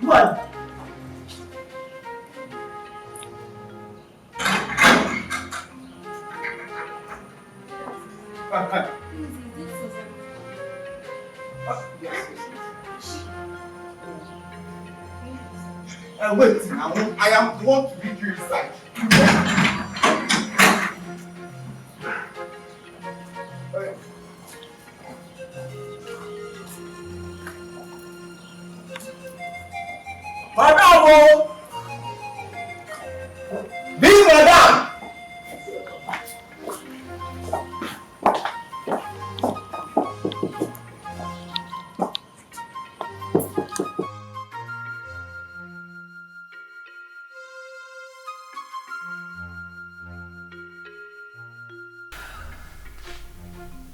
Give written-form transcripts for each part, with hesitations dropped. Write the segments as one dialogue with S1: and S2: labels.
S1: What? Wait, now I am the one to lead you inside. Madam! Be madam!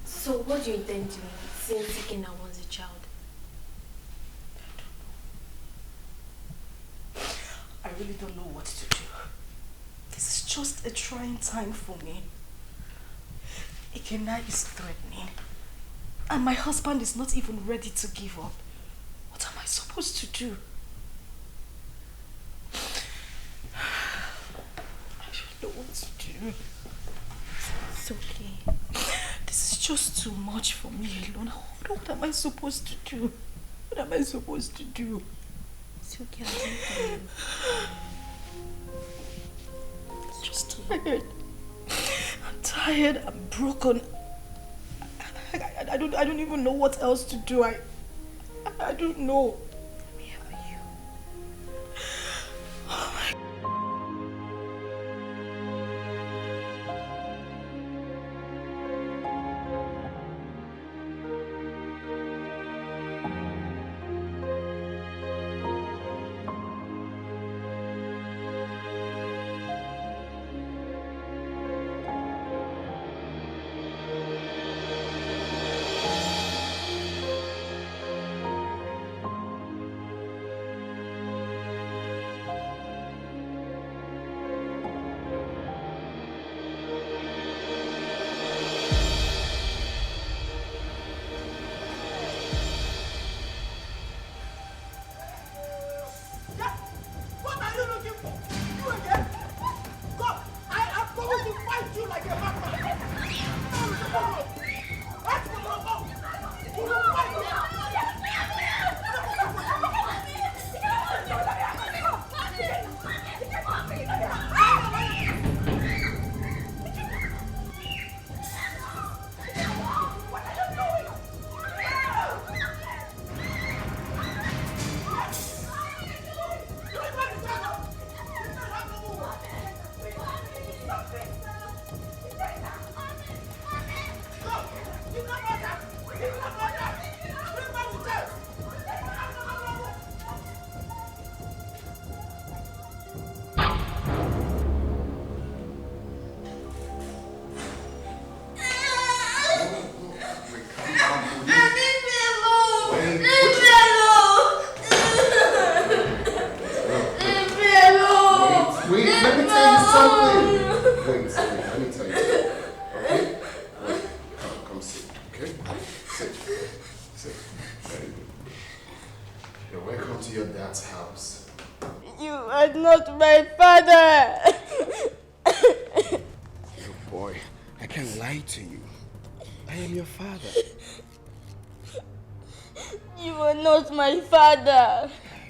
S2: So what do you intend doing since Dikeh was a child?
S3: I really don't know what to do. This is just a trying time for me. Dikeh is threatening. And my husband is not even ready to give up. What am I supposed to do? I don't know what to do.
S2: It's okay.
S3: This is just too much for me alone. What am I supposed to do? What am I supposed to do?
S2: It's okay, I'll do it for you.
S3: I'm just tired. I'm tired. I'm broken. I don't even know what else to do. I don't know.
S2: Let me help you.
S3: Oh my.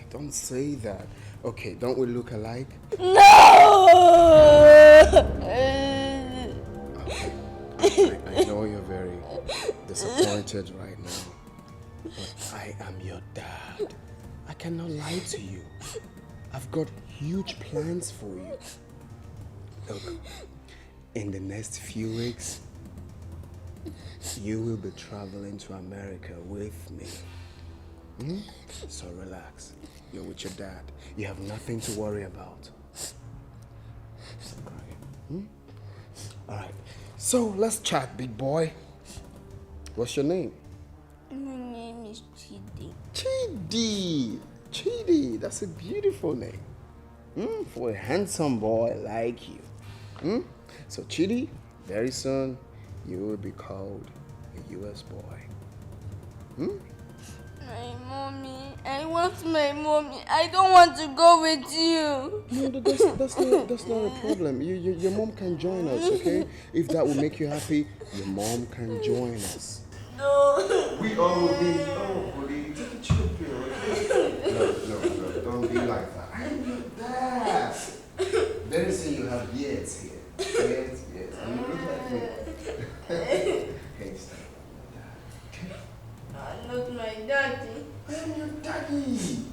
S4: Don't say that. Okay, don't we look alike?
S5: No!
S4: I know you're very disappointed right now, but I am your dad. I cannot lie to you. I've got huge plans for you. Look, in the next few weeks, you will be traveling to America with me. So relax. You're with your dad. You have nothing to worry about. Stop crying. Alright. So let's chat, big boy. What's your name?
S5: My name is Chidi.
S4: Chidi. Chidi. That's a beautiful name. For a handsome boy like you. So Chidi, very soon you will be called a US boy.
S5: My mommy, I want not my mommy. I don't want to go with you.
S4: No, that's not a problem. Your mom can join us, okay? If that will make you happy, your mom can join us.
S5: No.
S1: We all need take a chill pill, okay? No, don't be like that. I'm your dad. Very soon you have years here. Yes. And you look like me. Hey, stop.
S5: Not my daddy.
S1: I'm your daddy.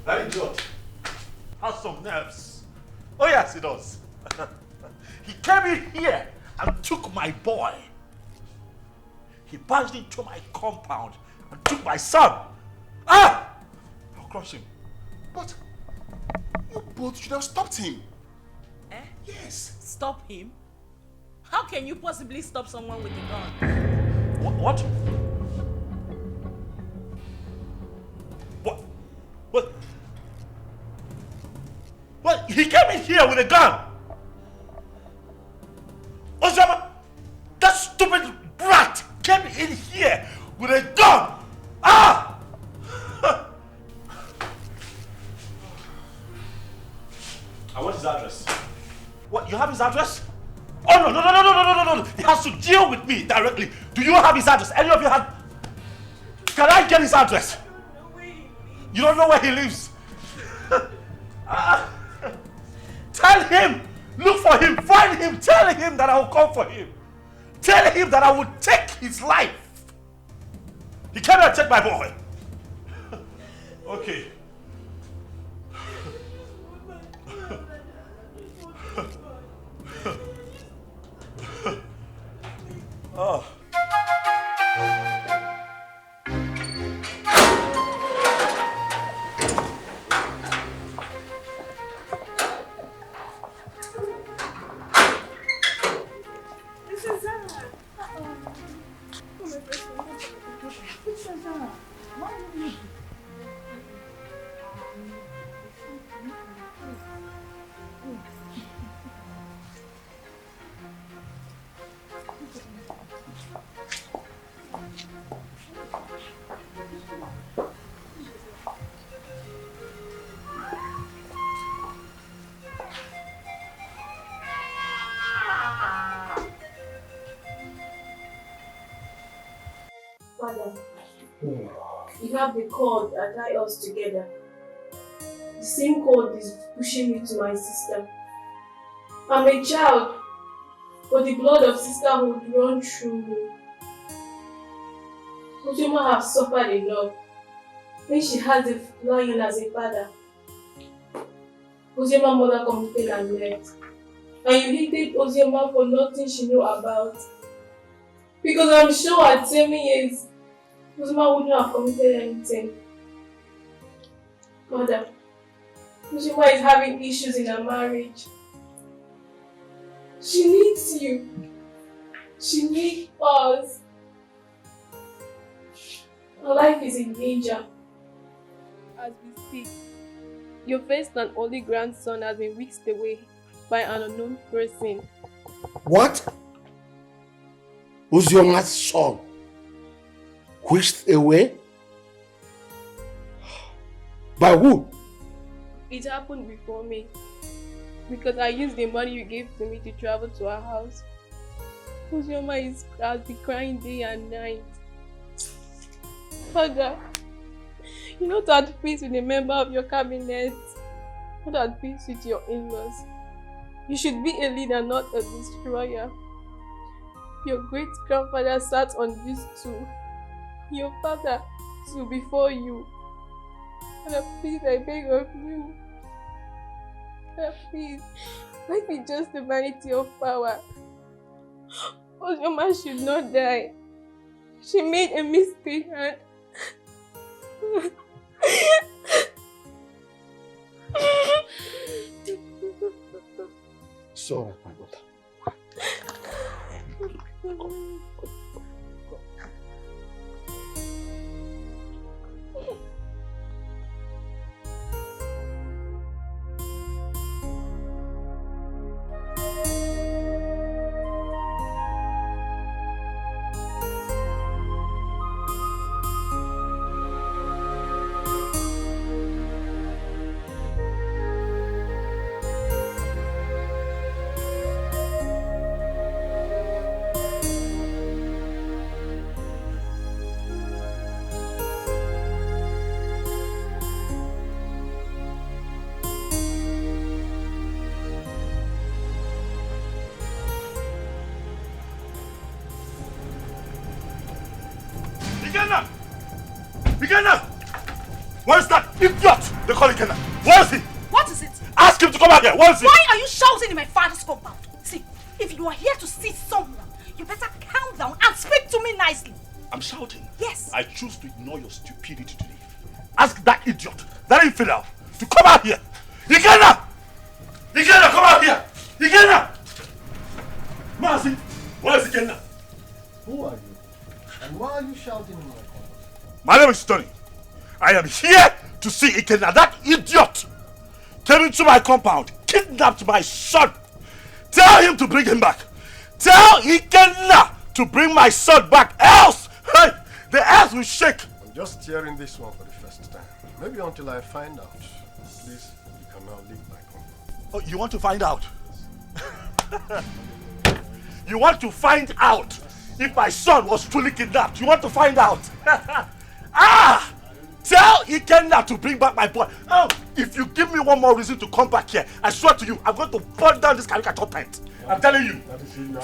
S6: That idiot has some nerves. Oh yes, he does. He came in here and took my boy. He barged into my compound and took my son. I'll crush him.
S1: But you both should have stopped him.
S7: Eh?
S1: Yes.
S7: Stop him? How can you possibly stop someone with a gun?
S6: What? What? He came in here with a gun. Osama, that stupid brat came in here with a gun. I want his address. What? You have his address? Oh no! He has to deal with me directly. Do you have his address? Any of you have? Can I get his address? You don't know where he lives. Tell him, look for him, find him, tell him that I will come for him. Tell him that I will take his life. He cannot take my boy. Okay. Oh.
S2: Father, you have the cord that ties us together. The same cord is pushing me to my sister. I'm a child, but the blood of sisterhood runs through me. Ujoma has suffered enough when she has a lion as a father. Ujoma's mother committed and left. And you hated Uzioma for nothing she knew about. Because I'm sure at 7 years, Uzioma wouldn't have committed anything. Mother, Uzioma is having issues in her marriage. She needs you. She needs us. Her life is in danger.
S8: As we speak, your first and only grandson has been whisked away by an unknown person.
S1: What? Uzioma's son whisked away? By who?
S8: It happened before me because I used the money you gave to me to travel to our house. Uzioma has been crying day and night. Father, you're not at peace with a member of your cabinet, not at peace with your in-laws. You should be a leader, not a destroyer. Your great-grandfather sat on this stool. Your father too before you. Father, please, I beg of you. Father, please, life is just the vanity of power. Uzioma should not die. She made a mistake and...
S1: So, my daughter.
S6: Ikenna! Where's that idiot they call Ikenna? Where is he?
S7: What is it?
S6: Ask him to come out here. Where is he?
S7: Why are you shouting in my father's compound? See, if you are here to see someone, you better calm down and speak to me nicely.
S6: I'm shouting.
S7: Yes.
S6: I choose to ignore your stupidity today. Ask that idiot, that infidel, to come out here. Ikenna! Ikenna, come out here! Ikenna! Mercy, where is Ikenna?
S1: Who are you? And why are you shouting in my compound?
S6: My name is Tony. I am here to see Ikenna. That idiot came into my compound, kidnapped my son. Tell him to bring him back. Tell Ikenna to bring my son back, else hey, the earth will shake.
S1: I'm just hearing this one for the first time. Maybe until I find out. Please, you can now leave my compound.
S6: Oh, you want to find out? You want to find out if my son was truly kidnapped? You want to find out? Ah! Tell Ikenna to bring back my boy. Oh, if you give me one more reason to come back here, I swear to you, I'm going to burn down this caricature tent. I'm telling you.
S1: If you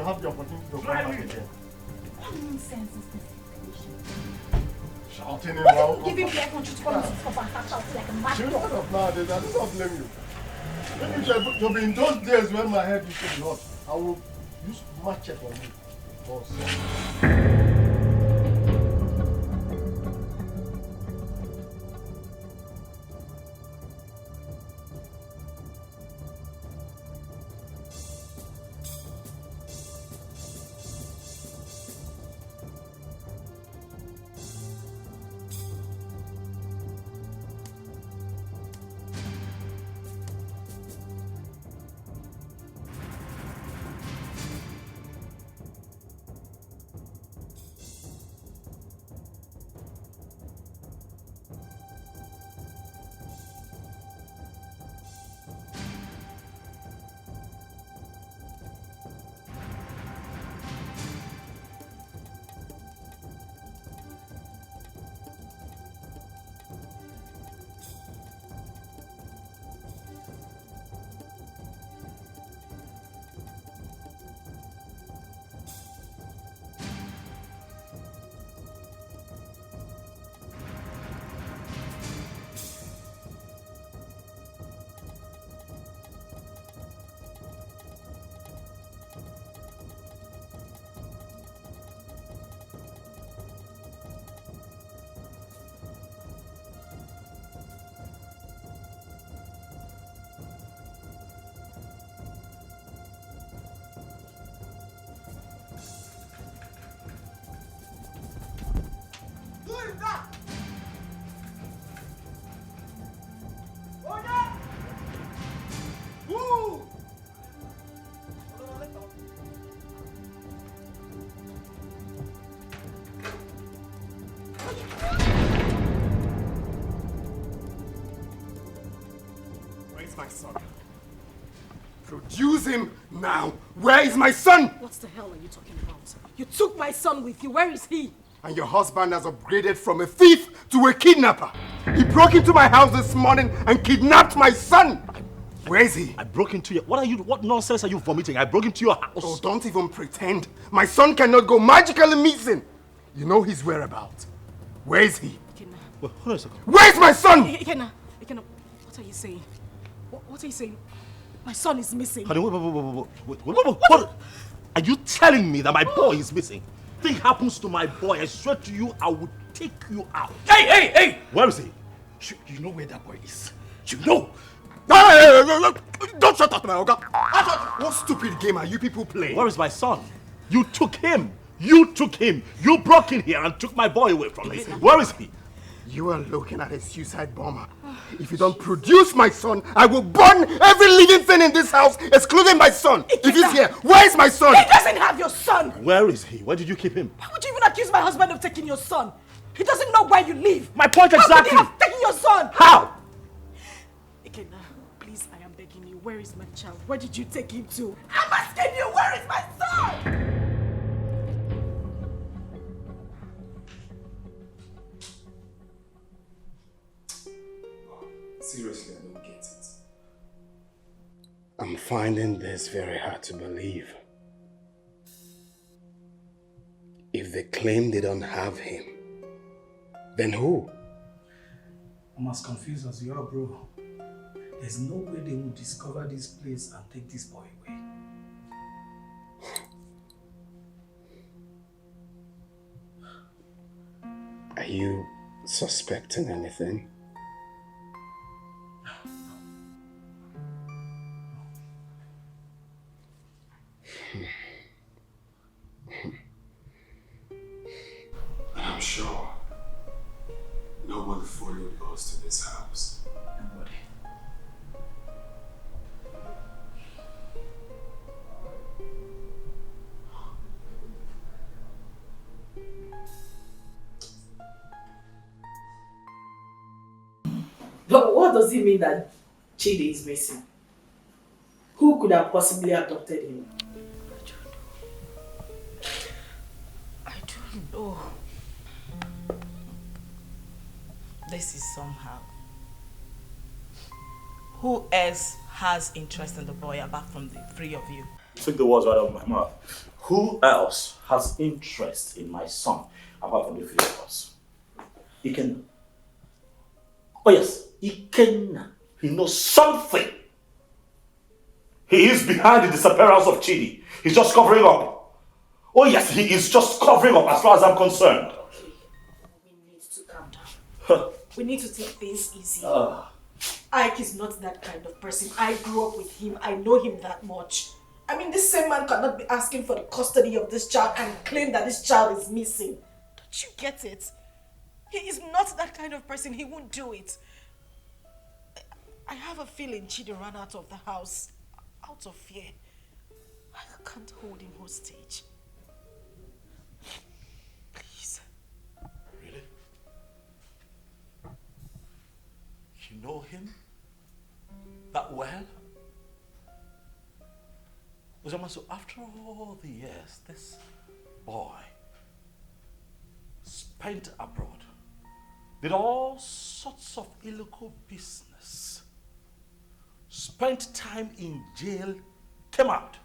S1: have the opportunity to come back again.
S7: What nonsense is this?
S1: Shouting in
S7: What
S1: my
S7: if you give him the aircon to come into this compound and shout like a mad
S1: Shut
S7: dog?
S1: up nowadays, I don't blame you. Maybe you'll be in those days when my head used to be hot. I will use machete on you. Boss.
S4: My son. Produce him now. Where is my son?
S7: What the hell are you talking about? You took my son with you. Where is he?
S4: And your husband has upgraded from a thief to a kidnapper. He broke into my house this morning and kidnapped my son. Where is he?
S6: I broke into your... What nonsense are you vomiting? I broke into your house.
S4: Oh, don't even pretend. My son cannot go magically missing. You know his whereabouts. Where is he?
S7: Ikenna.
S6: Wait, hold on a second.
S4: Where is my son?
S7: Ikenna, what are you saying? What are you saying? My son is missing.
S6: Honey, what? Are you telling me that my boy is missing? Thing happens to my boy, I swear to you, I will take you out.
S4: Hey!
S6: Where is he?
S4: You know where that boy is. You know. Don't shut up, my Oga. What stupid game are you people playing?
S6: Where is my son? You took him. You broke in here and took my boy away from me. Where is he?
S4: You are looking at a suicide bomber. If you don't produce my son, I will burn every living thing in this house, excluding my son. If he's here, where is my son?
S7: He doesn't have your son.
S6: Where is he? Where did you keep him?
S7: Why would you even accuse my husband of taking your son? He doesn't know where you live.
S6: My point exactly.
S7: How could he have taken your son?
S6: How?
S7: Ikenna, please, I am begging you. Where is my child? Where did you take him to? I'm asking you, where is my son?
S1: Seriously, I don't get it.
S4: I'm finding this very hard to believe. If they claim they don't have him, Then who?
S9: I'm as confused as you are, bro. There's no way they will discover this place and take this boy away.
S4: Are you suspecting anything? I'm sure no one followed us to this house.
S9: Nobody.
S7: But what does it mean that Chidi is missing? Who could have possibly adopted him?
S3: I don't know. This is somehow. Who else has interest in the boy apart from the three of you?
S6: Took the words right out of my mouth. Who else has interest in my son apart from the three of us? Ikenna. Oh yes, Ikenna. He knows something. He is behind the disappearance of Chidi. He's just covering up. Oh yes, he is just covering up as far as I'm concerned.
S7: We need to calm down. We need to take things easy. Ike is not that kind of person. I grew up with him. I know him that much. I mean, this same man cannot be asking for the custody of this child and claim that this child is missing.
S3: Don't you get it? He is not that kind of person. He won't do it. I have a feeling Chidi ran out of the house out of fear. I can't hold him hostage. Please.
S6: Really? You know him that well? So after all the years this boy spent abroad, did all sorts of illegal business, spent time in jail, came out,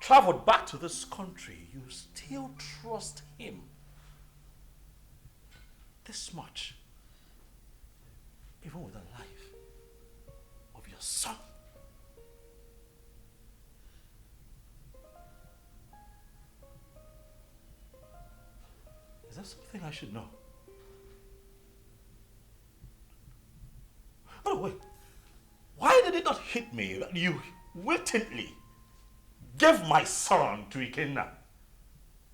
S6: traveled back to this country, you still trust him this much, even with the life of your son? Is that something I should know? By the way, why did it not hit me that you wittingly gave my son to Ikenna,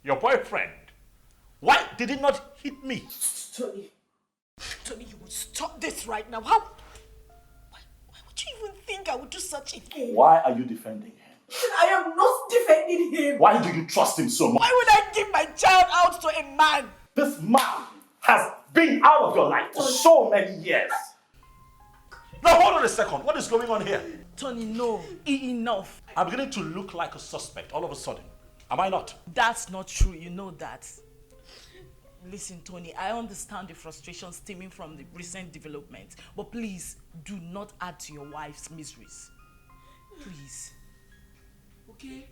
S6: your boyfriend? Why did it not hit me?
S7: Tony,
S3: You would stop this right now. Why would you even think I would do such a thing?
S6: Why are you defending him?
S7: I am not defending him.
S6: Why do you trust him so much?
S3: Why would I give my child out to a man?
S6: This man has been out of your life for so many years. Now hold on a second. What is going on here?
S3: Tony, no. Enough.
S6: I'm beginning to look like a suspect all of a sudden. Am I not?
S3: That's not true. You know that. Listen, Tony, I understand the frustration stemming from the recent development, but please do not add to your wife's miseries. Please. Okay?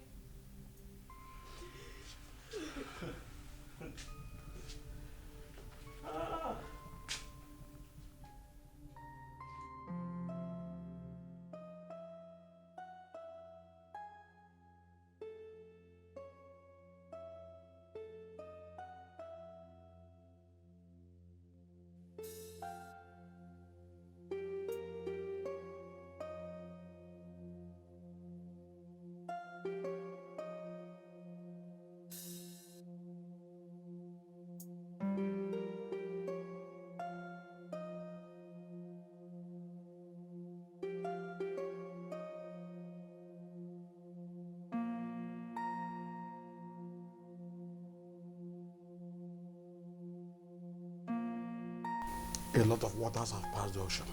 S10: A lot of waters have passed the ocean.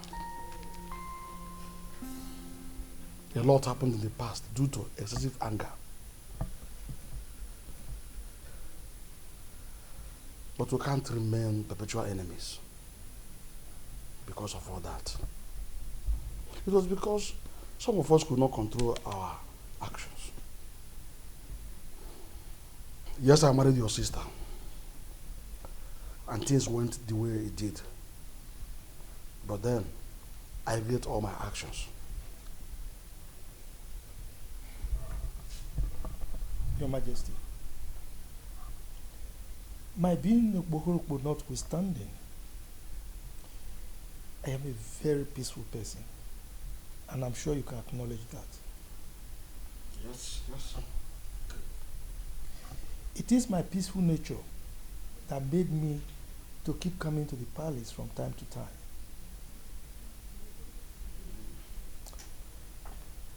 S10: A lot happened in the past due to excessive anger. But we can't remain perpetual enemies because of all that. It was because some of us could not control our actions. Yes, I married your sister. and things went the way it did. But then, I regret all my actions.
S9: Your Majesty, my being a Bohorokbo notwithstanding, I am a very peaceful person, and I'm sure you can acknowledge that.
S10: Yes, yes.
S9: It is my peaceful nature that made me to keep coming to the palace from time to time.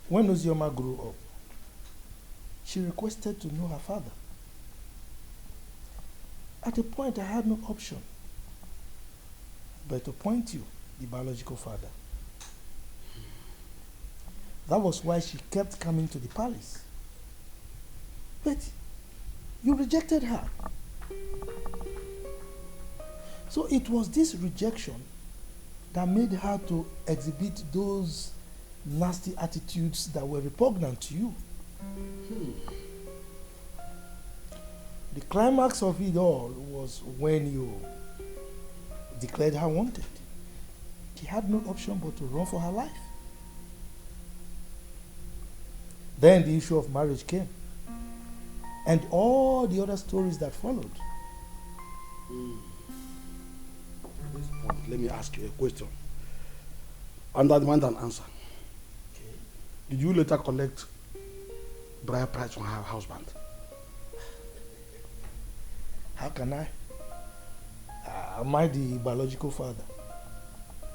S9: When Ozioma grew up, she requested to know her father. At a point, I had no option but to point you, the biological father. That was why she kept coming to the palace. But you rejected her. So it was this rejection that made her to exhibit those nasty attitudes that were repugnant to you. The climax of it all was when you declared her wanted. She had no option but to run for her life. Then the issue of marriage came, and all the other stories that followed.
S10: At this point, let me ask you a question. Under demand an answer.
S9: Okay.
S10: Did you later collect bride price from her husband?
S9: How can I? Am I the biological father?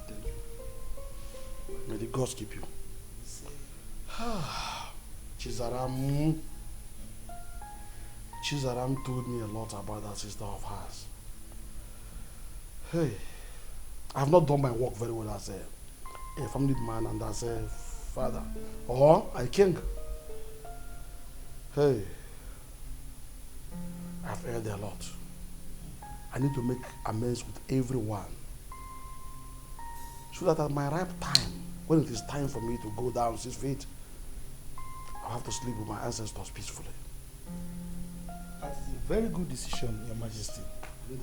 S10: Thank you. May the gods keep you. Chizaram told me a lot about that sister of hers. Hey, I have not done my work very well as a family man and as a father or a king. Hey, I've heard a lot. I need to make amends with everyone so that at my ripe time, when it is time for me to go down 6 feet, I'll have to sleep with my ancestors peacefully.
S9: That is a very good decision, Your Majesty. Very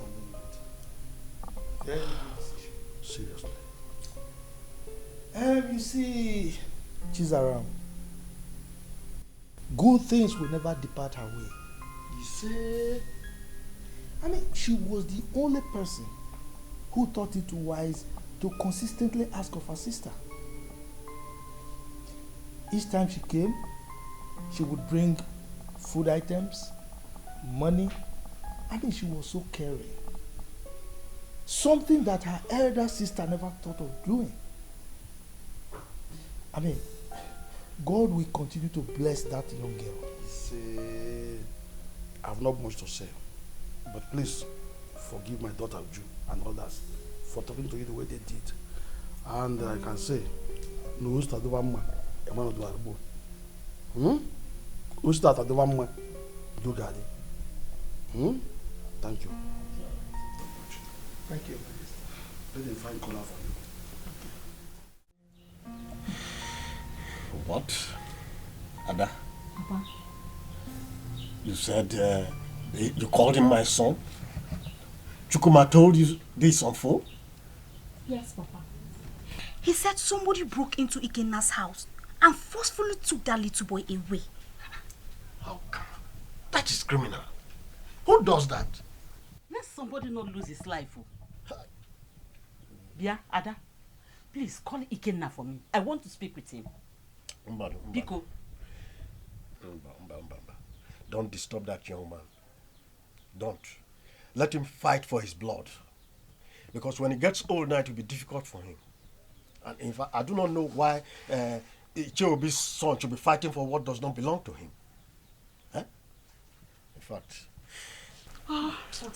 S9: good decision.
S10: Seriously.
S9: You see, Chizaram, good things will never depart her way.
S10: You say?
S9: I mean, she was the only person who thought it wise to consistently ask of her sister. Each time she came, she would bring food items, money. I mean, she was so caring. Something that her elder sister never thought of doing. I mean, God will continue to bless that young girl.
S10: See, I have not much to say, but please forgive my daughter Uju and others for talking to you the way they did. And I can say, no usta do vamma, emano do arbo. Usta ta do vamma, do gadi. Thank you.
S9: Thank you.
S10: Let me find color for you.
S6: What? Ada?
S5: Papa.
S6: You said you called him my son? Chukuma told you this on phone?
S5: Yes, Papa. He said somebody broke into Ikenna's house and forcefully took that little boy away.
S6: How come? That is criminal. Who does that?
S3: Let somebody not lose his life. Yeah, Ada, please call Ikenna for me. I want to speak with him. Biko.
S6: Don't disturb that young man. Don't. Let him fight for his blood. Because when he gets old now, it will be difficult for him. And in fact, I do not know why Icheobi's son should be fighting for what does not belong to him. Huh? In fact.
S5: But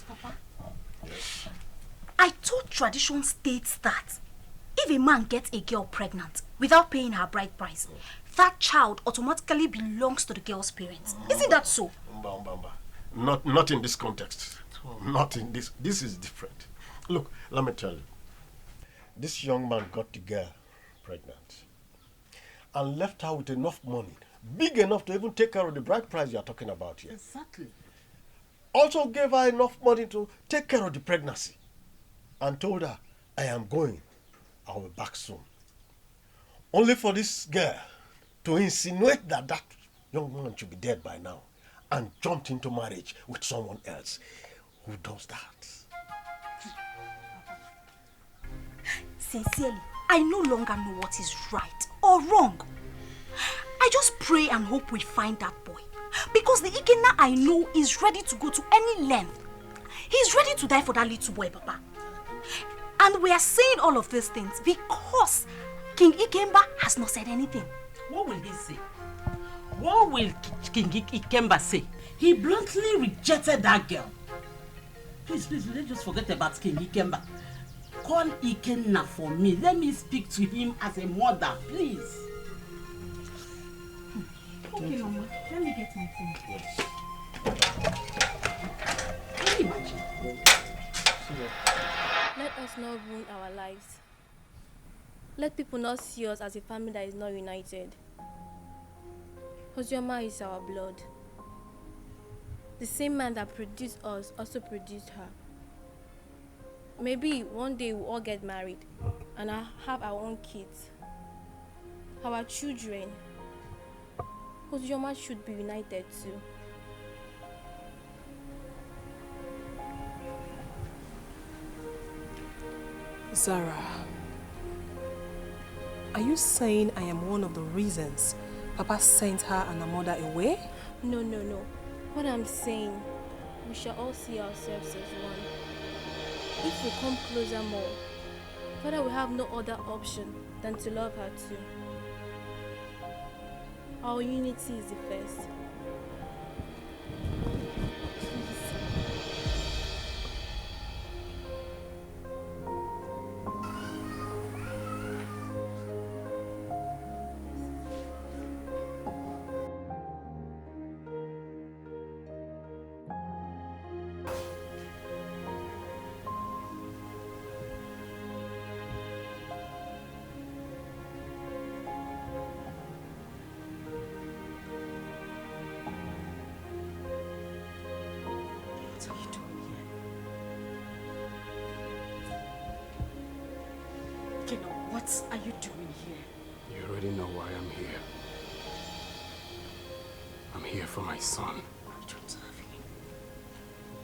S5: Papa, yes. I thought tradition states that if a man gets a girl pregnant without paying her bride price, that child automatically belongs to the girl's parents. Isn't that so?
S6: Not in this context. Not in this. This is different. Look, let me tell you. This young man got the girl pregnant and left her with enough money, big enough to even take care of the bride price you are talking about here.
S3: Exactly.
S6: also gave her enough money to take care of the pregnancy and told her, I am going. I will be back soon. Only for this girl to insinuate that that young man should be dead by now and jumped into marriage with someone else. Who does that?
S5: Sincerely, I no longer know what is right or wrong. I just pray and hope we find that boy. Because the Ikenna I know is ready to go to any length. He's ready to die for that little boy, Papa. And we are saying all of these things because King Ikemba has not said anything.
S11: What will he say? What will King Ikemba say? He bluntly rejected that girl. Please, let's just forget about King Ikemba. Call Ikenna for me. Let me speak to him as a mother, please.
S5: Okay, Mama. Let me get my phone.
S6: Yes.
S11: Can you imagine?
S8: Let us not ruin our lives. Let people not see us as a family that is not united. Ozioma is our blood. The same man that produced us also produced her. Maybe one day we'll all get married and have our own kids, our children. Ozioma should be united too.
S12: Zara, are you saying I am one of the reasons Papa sent her and her mother away?
S8: No. What I'm saying, we shall all see ourselves as one. If we come closer more, Father will have no other option than to love her too. Our unity is the first.
S11: What are you doing here?
S4: You already know why I'm here. I'm here for my son.
S11: I don't have him.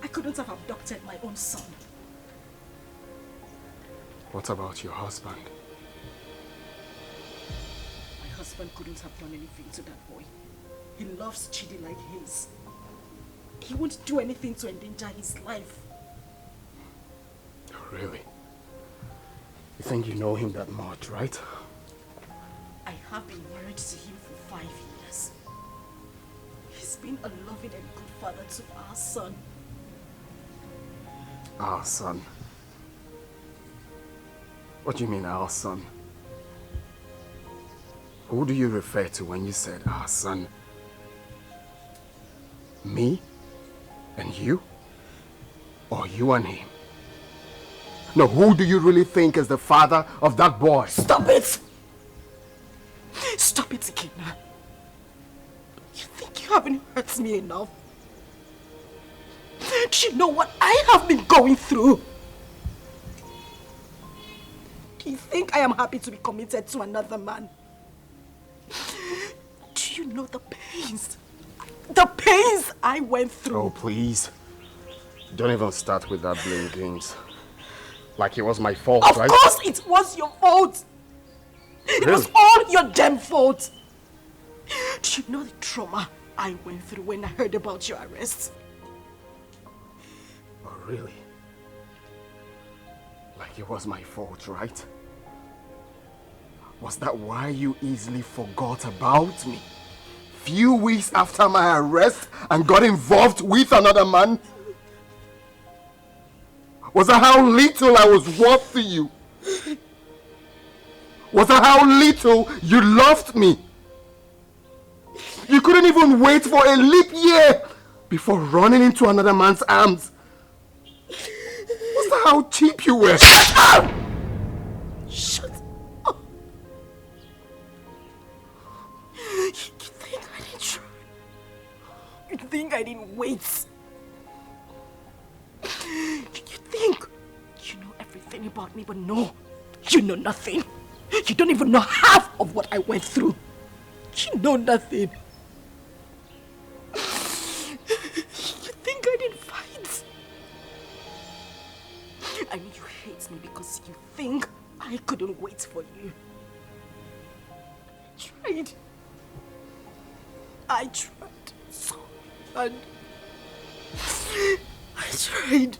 S11: I couldn't have abducted my own son.
S4: What about your husband?
S11: My husband couldn't have done anything to that boy. He loves Chidi like his. He won't do anything to endanger his life.
S4: Oh, really? You think you know him that much, right?
S11: I have been married to him for 5 years. He's been a loving and good father to our son.
S4: Our son? What do you mean, our son? Who do you refer to when you said our son? Me? And you? Or you and him? No, who do you really think is the father of that boy?
S11: Stop it! Stop it, Ikenna. You think you haven't hurt me enough? Do you know what I have been going through? Do you think I am happy to be committed to another man? Do you know the pains I went through?
S4: Oh, please. Don't even start with that blame games. Like it was my fault, right?
S11: Of course it was your fault. It was all your damn fault. Do you know the trauma I went through when I heard about your arrest?
S4: Oh, really? Like it was my fault, right? Was that why you easily forgot about me? Few weeks after my arrest and got involved with another man? Was that how little I was worth to you? Was that how little you loved me? You couldn't even wait for a leap year before running into another man's arms. Was that how cheap you were?
S11: Shut up! Shut up! You think I didn't try? You think I didn't wait?
S7: me, but no, you know nothing. You don't even know half of what I went through. You know nothing. You think I didn't fight? I know you hate me because you think I couldn't wait for you. I tried so hard. I tried.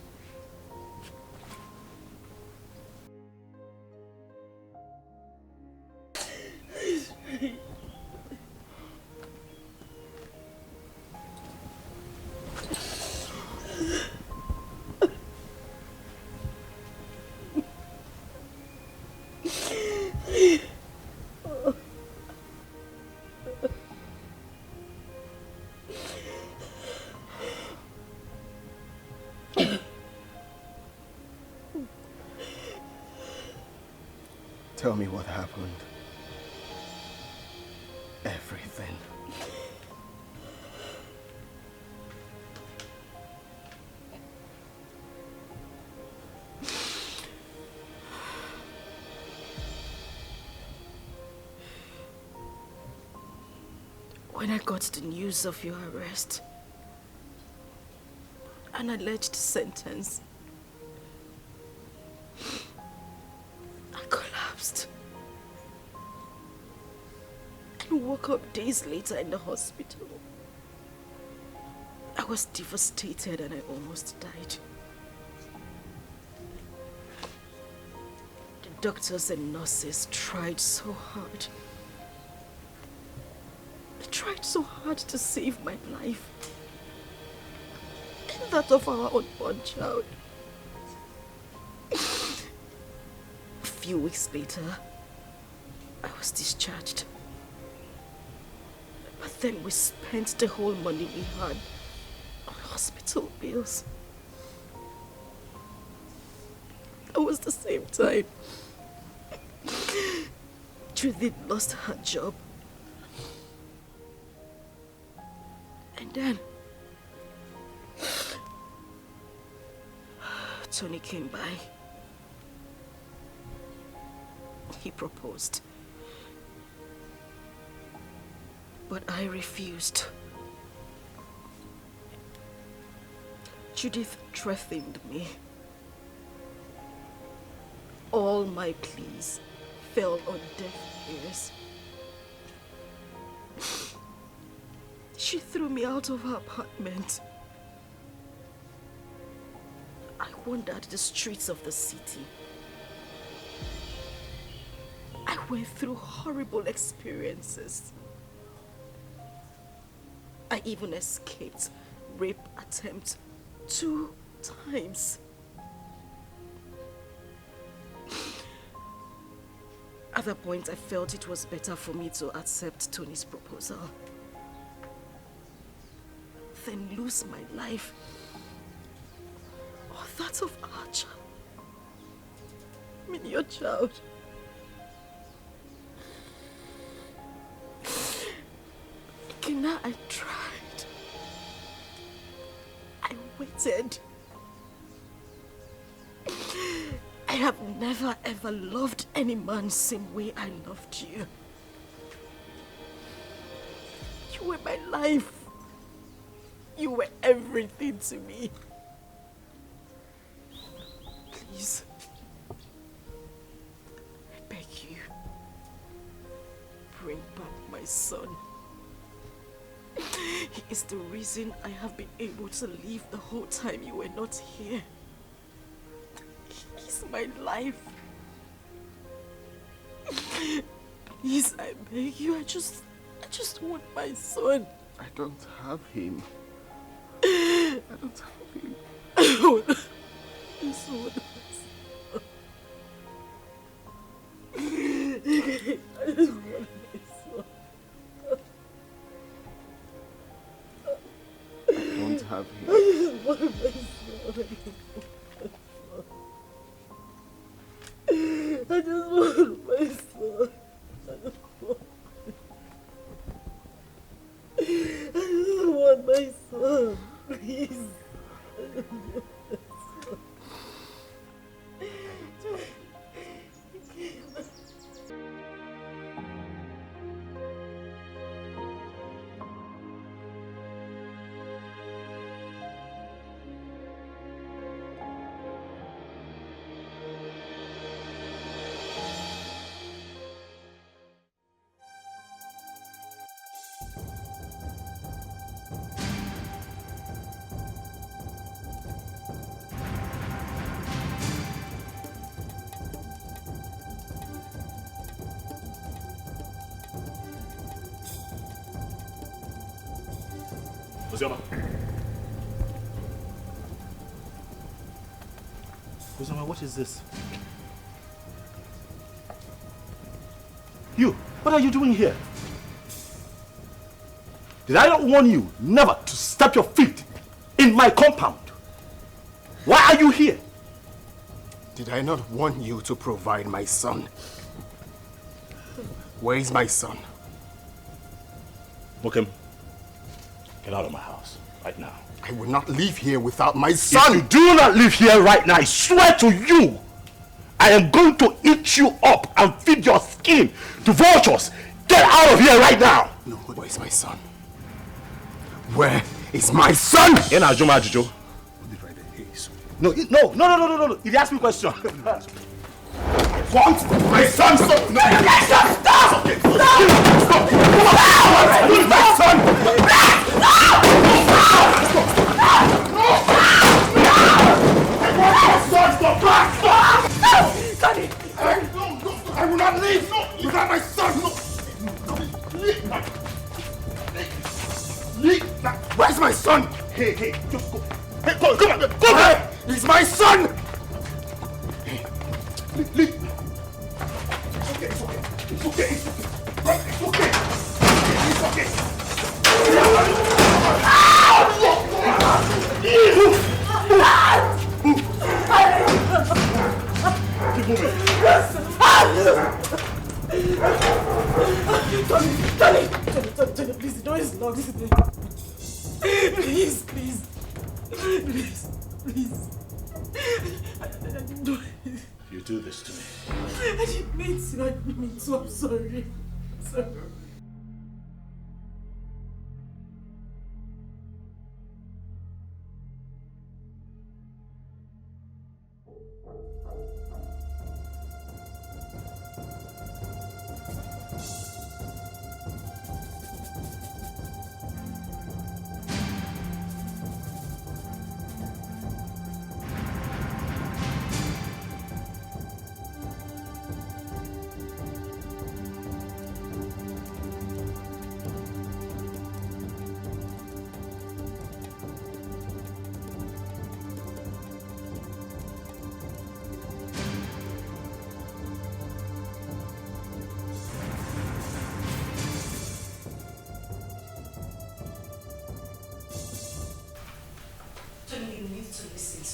S4: Tell me what happened. Everything.
S7: When I got the news of your arrest, an alleged sentence, I collapsed and woke up days later in the hospital. I was devastated and I almost died. The doctors and nurses tried so hard. They tried so hard to save my life and that of our unborn child. A few weeks later, I was discharged. But then we spent the whole money we had on hospital bills. It was the same time Judith lost her job. And then Tony came by. He proposed. But I refused. Judith threatened me. All my pleas fell on deaf ears. She threw me out of her apartment. I wandered the streets of the city. I went through horrible experiences. I even escaped rape attempt 2 times. At that point, I felt it was better for me to accept Tony's proposal than lose my life or that of our child. I mean, your child. Ikena, I tried. I waited. I have never ever loved any man same way I loved you. You were my life. You were everything to me. Please, I beg you, bring back my son. He is the reason I have been able to live the whole time you were not here. He's my life. Please, I beg you, I just want my son.
S4: I don't have him. I don't have him.
S7: I want my son. I just want my son.
S4: I don't have him.
S7: I just want my son. I just want my son. I just want my son. Please.
S6: Uzioma. Uzioma, what is this? You, what are you doing here? Did I not warn you never to step your feet in my compound? Why are you here?
S4: Did I not warn you to provide my son? Where is my son?
S6: Mokem, get out of my house right now.
S4: I will not leave here without my son!
S6: If you do not leave here right now, I swear to you, I am going to eat you up and feed your skin to vultures. Get out of here right now!
S4: No, where is my son? Where is my son?
S6: Ena Ajuma Ajujo. No, no. He asked me a question.
S4: What? My son! Stop! No!
S6: Stop!
S4: Stop! My son!
S6: Daddy!
S4: I will not leave without my son! Where's my son?
S6: Hey, just go. Hey, come on, go back!
S4: He's my son!
S6: Leave. It's okay. It's okay. Keep moving.
S7: Tony, please, the door is locked. Please.
S6: You do this to me.
S7: I didn't mean to. I'm sorry.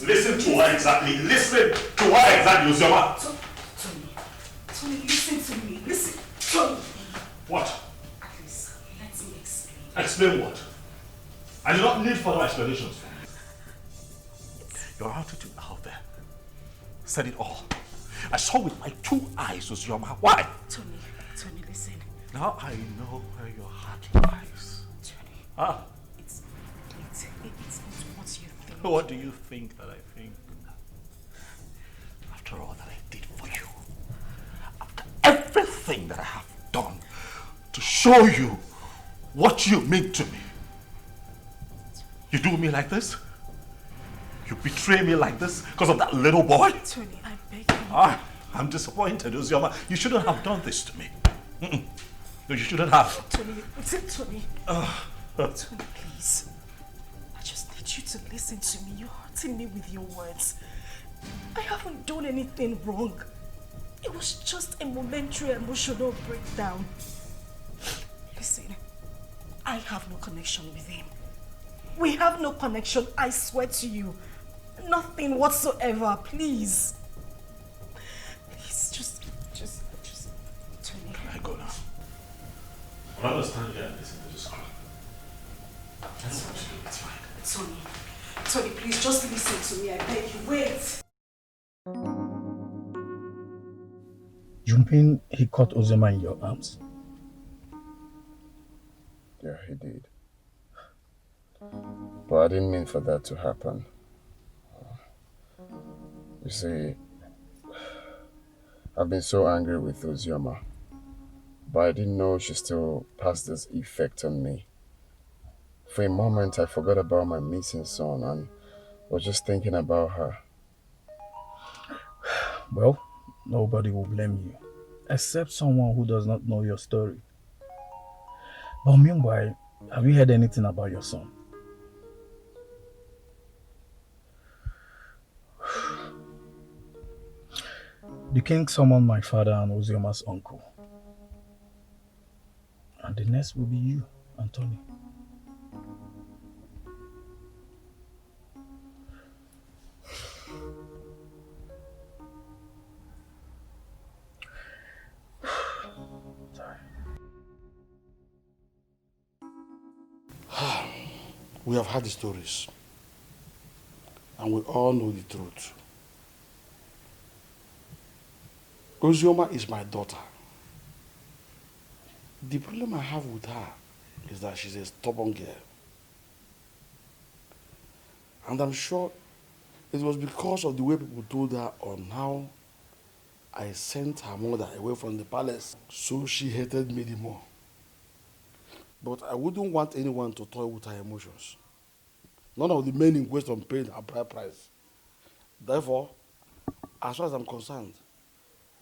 S6: Listen to her exactly. Uzioma.
S7: Tony, listen to me. Listen. Tony.
S6: What?
S7: At least, let me explain.
S6: Explain what? I do not need further explanations from you. Your attitude out there said it all. I saw with my 2 eyes, Uzioma. Why?
S7: Tony, listen.
S6: Now I know where your heart lies.
S7: Tony. It's not what you think.
S6: What do you think that I think? After all that I did for you, after everything that I have done to show you what you mean to me, you do me like this? You betray me like this because of that little boy?
S7: Tony, I beg you.
S6: I'm disappointed, Uzioma. You shouldn't have done this to me. No, you shouldn't have.
S7: Tony. Tony, please. I just need you to listen to me. You're hurting me with your words. I haven't done anything wrong. It was just a momentary emotional breakdown. Listen, I have no connection with him. We have no connection, I swear to you. Nothing whatsoever, please. Please, just, Tony.
S6: Can I go now? I understand here and listen to this call. That's what you do, it's fine.
S7: Tony, please, just listen to me, I beg you. Wait.
S10: Jumping, he caught Uzioma in your arms.
S4: Yeah, he did. But I didn't mean for that to happen. You see, I've been so angry with Uzioma, but I didn't know she still passed this effect on me. For a moment, I forgot about my missing son and was just thinking about her.
S10: Well, nobody will blame you, except someone who does not know your story. But meanwhile, have you heard anything about your son?
S9: The king summoned my father and Ozioma's uncle. And the next will be you, Anthony.
S10: We have heard the stories, and we all know the truth. Ozioma is my daughter. The problem I have with her is that she's a stubborn girl. And I'm sure it was because of the way people told her on how I sent her mother away from the palace, so she hated me the more. But I wouldn't want anyone to toy with her emotions. None of the men in question paid her bride price. Therefore, as far as I'm concerned,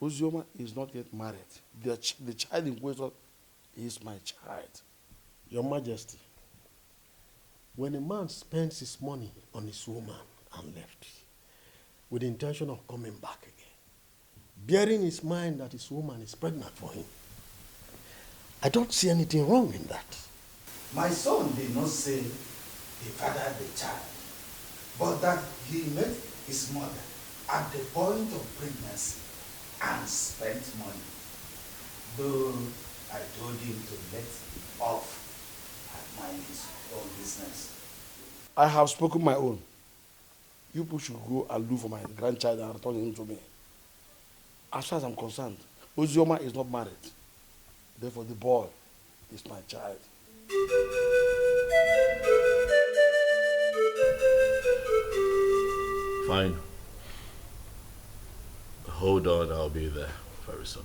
S10: Ozioma is not yet married. The child in question is my child.
S13: Your Majesty, when a man spends his money on his woman and left, with the intention of coming back again, bearing in his mind that his woman is pregnant for him, I don't see anything wrong in that.
S14: My son did not say he fathered the child, but that he met his mother at the point of pregnancy and spent money. Though I told him to let off and mind his own business.
S10: I have spoken my own. You people should go and look for my grandchild and return him to me. As far as I'm concerned, Ozioma is not married. Therefore, the boy is my child.
S6: Fine. Hold on, I'll be there very soon.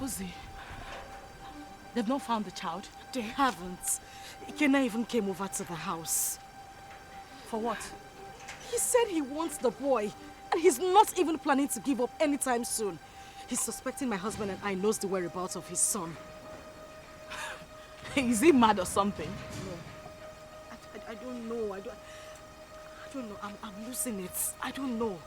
S3: Uzi, they've not found the child?
S7: They haven't. Ikena even came over to the house.
S3: For what?
S7: He said he wants the boy, and he's not even planning to give up anytime soon. He's suspecting my husband and I knows the whereabouts of his son.
S3: Is he mad or something?
S7: No. I don't know. I don't know. I'm losing it. I don't know.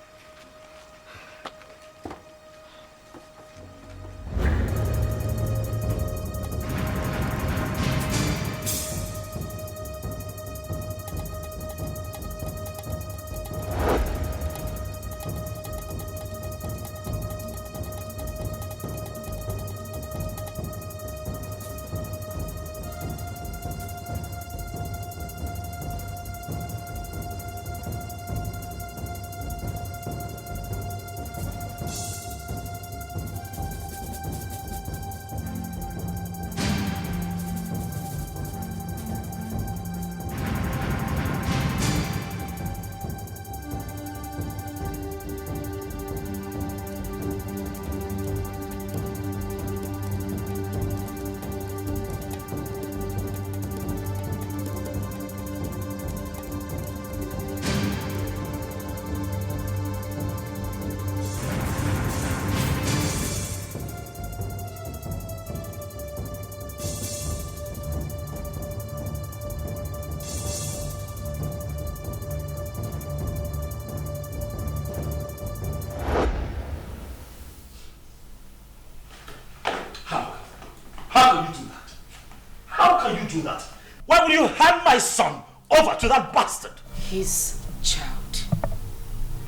S6: Do that? Why would you hand my son over to that bastard?
S7: His child.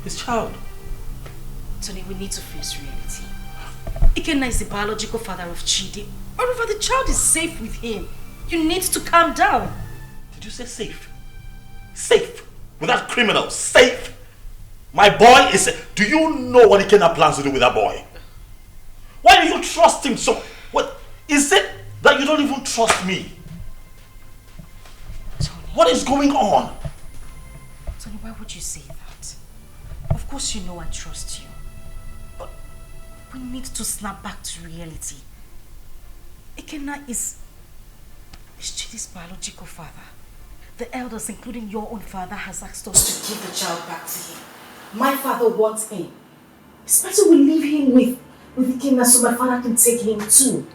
S6: His child?
S7: Tony, we need to face reality. Ikenna is the biological father of Chidi. Moreover, the child is safe with him. You need to calm down.
S6: Did you say safe? Safe? With that criminal? Safe? My boy is safe. Do you know what Ikenna plans to do with that boy? Why do you trust him so? What is it that you don't even trust me? What is going on?
S7: Tony, why would you say that? Of course you know I trust you. But we need to snap back to reality. Ikenna is Chidi's biological father. The elders, including your own father, has asked us to give the child back to him. My father wants him. It's better we leave him with Ikenna so my father can take him too.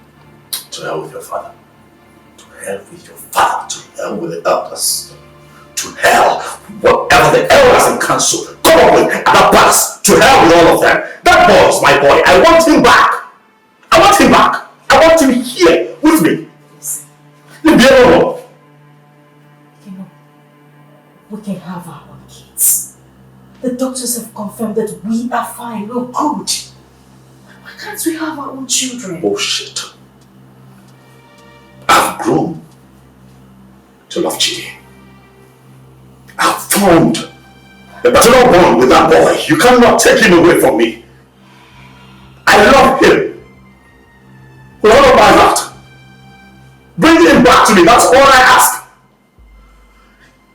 S6: To hell with your father. To hell with your father. To hell with the elders. To hell, whatever the elders and council come up with at the past. To hell with all of them. That boy is my boy. I want him back. I want him back. I want him here with me.
S7: Listen.
S6: Leave me alone.
S7: We can have our own kids. The doctors have confirmed that we are fine, we're good. Why can't we have our own children?
S6: Bullshit. I've grown to love Chidi. I've formed a paternal bond with that boy. You cannot take him away from me. I love him with all of my heart. Bring him back to me, that's all I ask.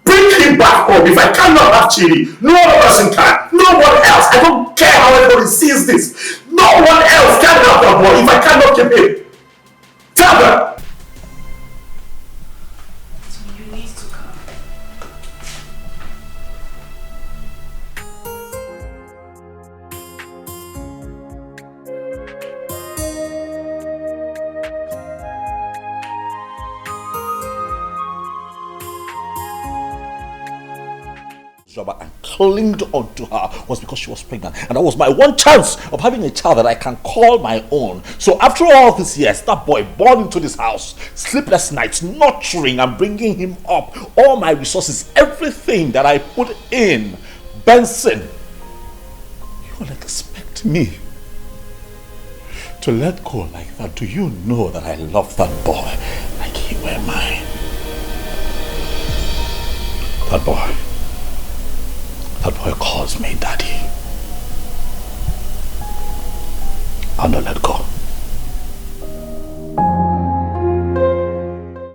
S6: Bring him back home. If I cannot have Chidi, no other person can. No one else. I don't care how everybody sees this. No one else can have that boy if I cannot keep him. Tell them. And clinged onto her was because she was pregnant, and that was my one chance of having a child that I can call my own. So after all these years, that boy born into this house, sleepless nights, nurturing and bringing him up, all my resources, everything that I put in, Benson, you will expect me to let go like that? Do you know that I love that boy like he were mine? That boy calls me daddy. I'll not let go.